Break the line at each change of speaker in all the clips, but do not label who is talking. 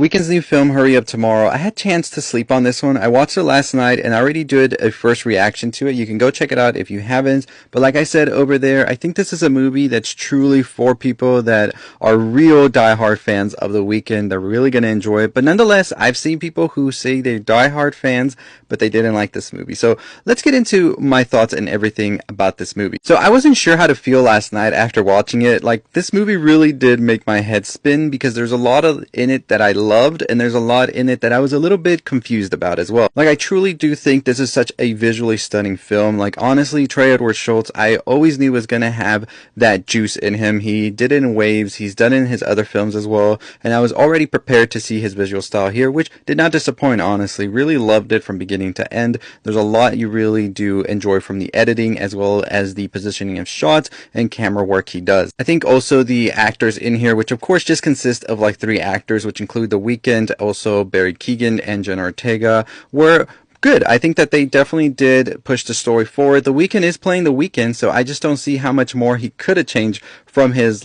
Weekend's new film, Hurry Up Tomorrow. I had a chance to sleep on this one. I watched it last night and I already did a first reaction to it. You can go check it out if you haven't. But like I said over there, I think this is a movie that's truly for people that are real diehard fans of The Weeknd. They're really going to enjoy it. But nonetheless, I've seen people who say they're diehard fans, but they didn't like this movie. So let's get into my thoughts and everything about this movie. So I wasn't sure how to feel last night after watching it. Like, this movie really did make my head spin because there's a lot in it that I loved, and there's a lot in it that I was a little bit confused about as well. Like, I truly do think this is such a visually stunning film. Like, honestly, Trey Edward Schultz, I always knew was gonna have that juice in him. He did it in Waves, he's done it in his other films as well, and I was already prepared to see his visual style here, which did not disappoint, honestly. Really loved it from beginning to end. There's a lot you really do enjoy from the editing as well as the positioning of shots and camera work he does. I think also the actors in here, which of course just consist of like 3 actors, which include The Weeknd, also Barry Keoghan and Jenna Ortega, were good. I think that they definitely did push the story forward. The Weeknd is playing The Weeknd, so I just don't see how much more he could have changed from his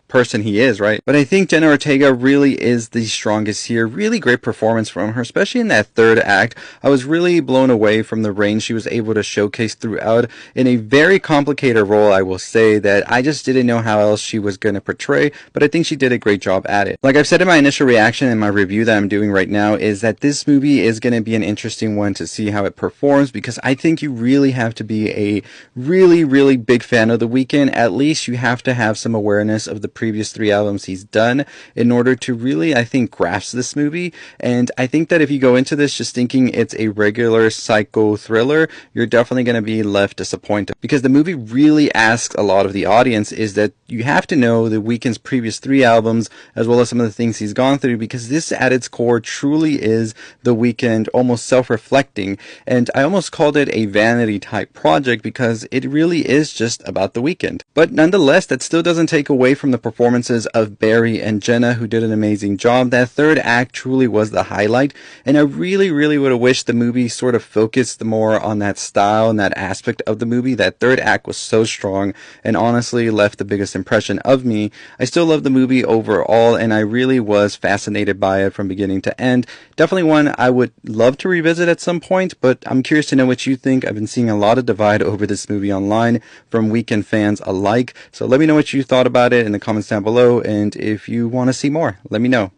person he is, right? But I think Jenna Ortega really is the strongest here. Really great performance from her, especially in that third act. I was really blown away from the range she was able to showcase throughout in a very complicated role, I will say, that I just didn't know how else she was going to portray, but I think she did a great job at it. Like I've said in my initial reaction and my review that I'm doing right now, is that this movie is going to be an interesting one to see how it performs, because I think you really have to be a really big fan of The Weeknd. At least you have to have some awareness of the previous 3 albums he's done in order to really, I think, grasp this movie. And I think that if you go into this just thinking it's a regular psycho thriller, you're definitely going to be left disappointed, because the movie really asks a lot of the audience is that you have to know The Weeknd's previous 3 albums as well as some of the things he's gone through, because this at its core truly is The Weeknd, almost self-reflecting. And I almost called it a vanity type project because it really is just about The Weeknd. But nonetheless, that still doesn't take away from the performances of Barry and Jenna, who did an amazing job. That third act truly was the highlight, and I really would have wished the movie sort of focused more on that style and that aspect of the movie. That third act was so strong and honestly left the biggest impression of me. I still love the movie overall, and I really was fascinated by it from beginning to end. Definitely one I would love to revisit at some point, but I'm curious to know what you think. I've been seeing a lot of divide over this movie online from Weeknd fans alike, so let me know what you thought about it in the comments down below, and if you want to see more, let me know.